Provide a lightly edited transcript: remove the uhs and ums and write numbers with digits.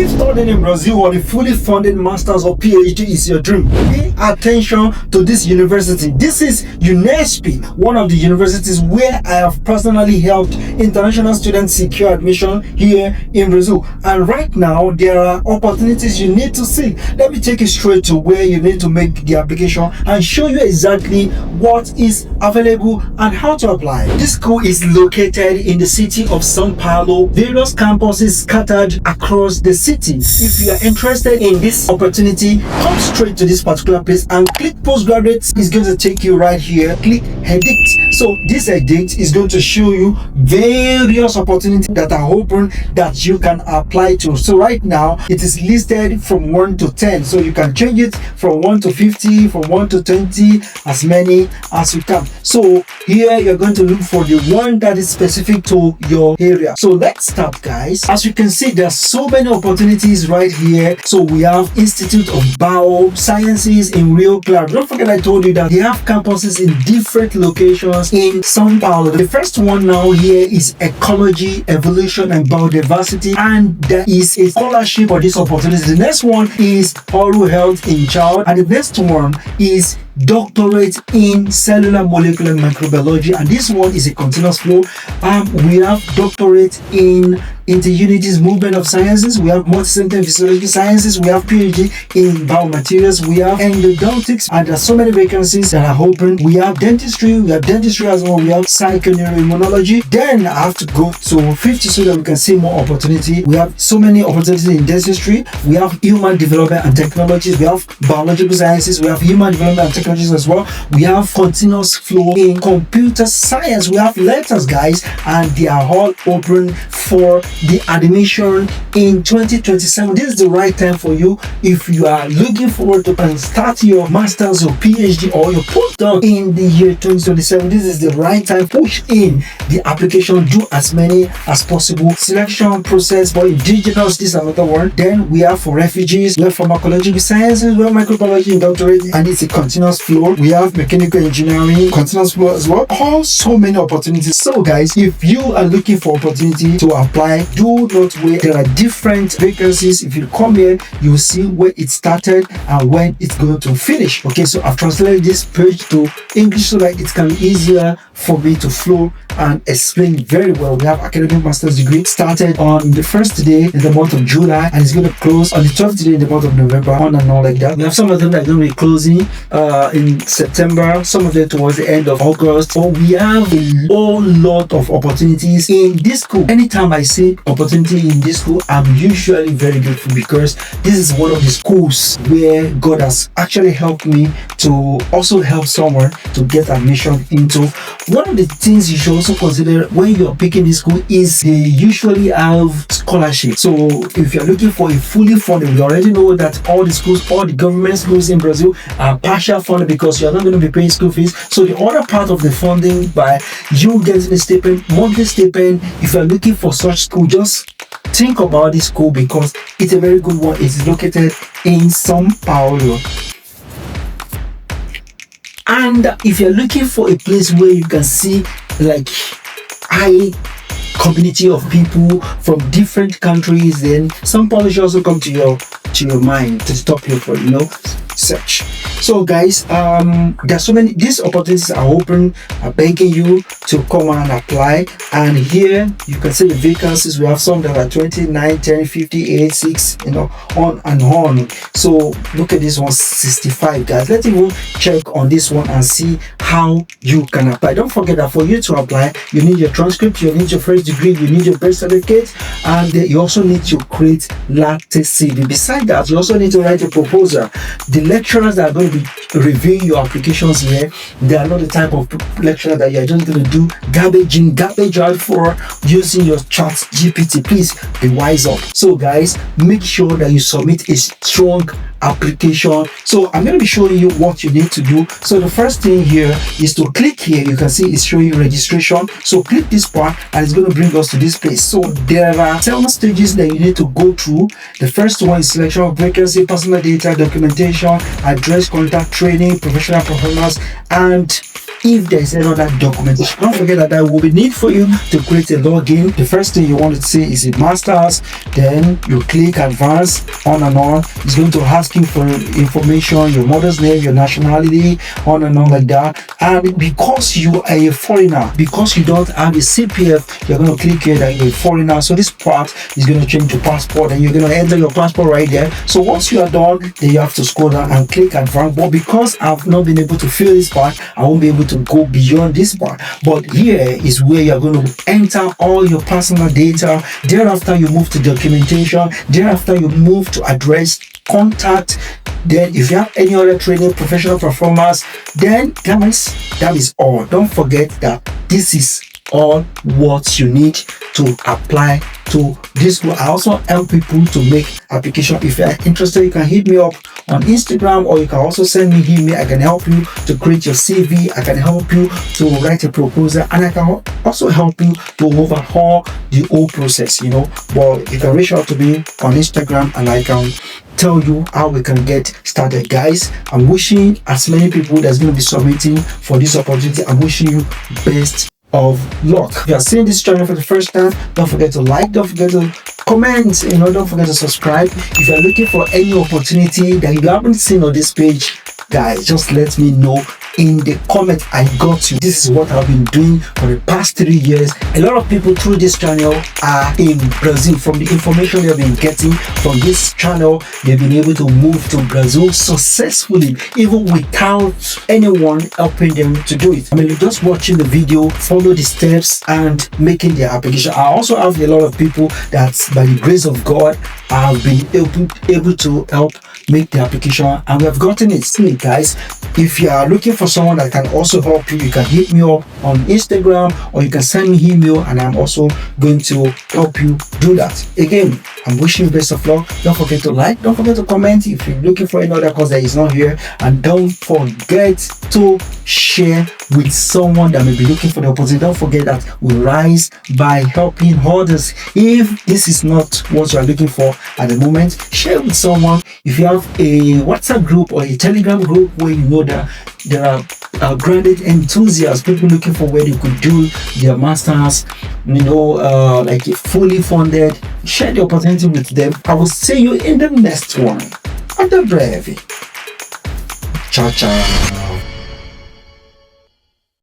If studying in Brazil on a fully funded master's or PhD is your dream, pay attention to this university. This is UNESC, one of the universities where I have personally helped international students secure admission here in Brazil. And right now, there are opportunities you need to see. Let me take you straight to where you need to make the application and show you exactly what is available and how to apply. This school is located in the city of São Paulo. Various campuses scattered across the city. If you are interested in this opportunity, come straight to this particular place and click postgraduate. It's going to take you right here. Click edict. So this edict is going to show you various opportunities that are open that you can apply to. So right now it is listed from 1 to 10, so you can change it from 1 to 50, from 1 to 20, as many as you can. So here you're going to look for the one that is specific to your area. So let's start, guys. As you can see, there's so many opportunities right here. So we have Institute of Biosciences in Rio Claro. Don't forget I told you that they have campuses in different locations in São Paulo. The first one now here is Ecology, Evolution and Biodiversity, and there is a scholarship for this opportunity. The next one is Oral Health in Child, and the next one is Doctorate in Cellular Molecular Microbiology, and this one is a continuous flow. We have Doctorate in Interunities Movement of Sciences, we have Multicenter Physiology Sciences, we have PhD in Biomaterials, we have Endodontics, and there are so many vacancies that are open. We have Dentistry as well, we have Psychoneuroimmunology. Then I have to go to 50 so that we can see more opportunity. We have so many opportunities in Dentistry, we have Human Development and Technologies, we have Biological Sciences, we have Human Development and Technologies as well. We have Continuous Flow in Computer Science, we have Letters, guys, and they are all open for the admission in 2027. This is the right time for you if you are looking forward to start your master's or PhD or your postdoc in the year 2027. This is the right time. Push in the application, do as many as possible. Selection process for indigenous, this is another one. Then we have for refugees, we have pharmacological sciences, we have microbiology and doctorate, and it's a continuous flow. We have mechanical engineering, continuous flow as well. So many opportunities. So guys, if you are looking for opportunity to apply, do not wait. There are different vacancies. If you come here, you will see where it started and when it's going to finish. Okay, so I've translated this page to English so that it can be easier for me to flow and explain very well. We have academic master's degree started on the first day in the month of July and it's going to close on the 12th day in the month of November, on and on like that. We have some of them that are going to be closing in September, some of them towards the end of August. But we have a whole lot of opportunities in this school. Anytime I say opportunity in this school, I'm usually very grateful because this is one of the schools where God has actually helped me to also help someone to get admission into. One of the things you should also consider when you're picking this school is they usually have scholarship. So if you're looking for a fully funded, we already know that all the schools, all the government schools in Brazil are partial funded because you're not going to be paying school fees. So the other part of the funding by you getting a stipend, monthly stipend, if you're looking for such school, just think about this school because it's a very good one. It is located in São Paulo. And if you're looking for a place where you can see like high community of people from different countries, then São Paulo should also come to your mind to stop you for search. So guys, there's so many, these opportunities are open. I'm begging you to come and apply. And here you can see the vacancies. We have some that are 29, 10, 58, 6, on and on. So look at this one, 65, guys. Let's even check on this one and see how you can apply. Don't forget that for you to apply, you need your transcript, you need your first degree, you need your birth certificate, and you also need to create latest CV. Besides that, you also need to write a proposal. The lecturers that are going to be reviewing your applications here, they are not the type of lecturer that you're just going to do garbage in, garbage out for using your chat GPT. Please be wise up. So guys, make sure that you submit a strong application. So I'm going to be showing you what you need to do. So the first thing here is to click here. You can see it's showing you registration. So click this part and it's going to bring us to this place. So there are 7 stages that you need to go through. The first one is selection of vacancy, personal data, documentation, address, contact, training, professional performance, and if there is any other documentation. Don't forget that there will be need for you to create a login. The first thing you want to see is a master's, then you click advanced, on and on. It's going to ask you for information, your mother's name, your nationality, on and on like that. And because you are a foreigner, because you don't have a CPF, you're going to click here that you're a foreigner. So this part is going to change to passport, and you're going to enter your passport right there. So once you are done, then you have to scroll down and click advanced. But because I've not been able to fill this part, I won't be able to go beyond this part. But here is where you're going to enter all your personal data. Thereafter, you move to documentation. Thereafter, you move to address, contact. Then if you have any other training, professional performance, then guys, that is all. Don't forget that this is all what you need to apply to this. I also help people to make application. If you are interested, you can hit me up on Instagram, or you can also send me email. I can help you to create your CV. I can help you to write a proposal, and I can also help you to overhaul the whole process, But you can reach out to me on Instagram, and I can tell you how we can get started. Guys, I'm wishing as many people that's going to be submitting for this opportunity, I'm wishing you best of luck. If you are seeing this channel for the first time, don't forget to like, don't forget to comment, don't forget to subscribe. If you are looking for any opportunity that you haven't seen on this page, guys, just let me know in the comment. I got you. This is what I've been doing for the past 3 years. A lot of people through this channel are in Brazil. From the information they've been getting from this channel, they've been able to move to Brazil successfully, even without anyone helping them to do it. I mean, just watching the video, follow the steps, and making their application. I also have a lot of people that, by the grace of God, have been able to help make the application, and we have gotten it. See, guys, if you are looking for someone that can also help you, you can hit me up on Instagram, or you can send me email, and I'm also going to help you do that. Again, I'm wishing you best of luck. Don't forget to like, don't forget to comment if you're looking for another course that is not here, and don't forget to share with someone that may be looking for the opportunity. Don't forget that we rise by helping others. If this is not what you are looking for at the moment, share with someone. If you have a WhatsApp group or a Telegram group where you know that there are grounded enthusiasts, people looking for where they could do their masters, like fully funded, share the opportunity with them. I will see you in the next one. At the breve. Ciao, ciao.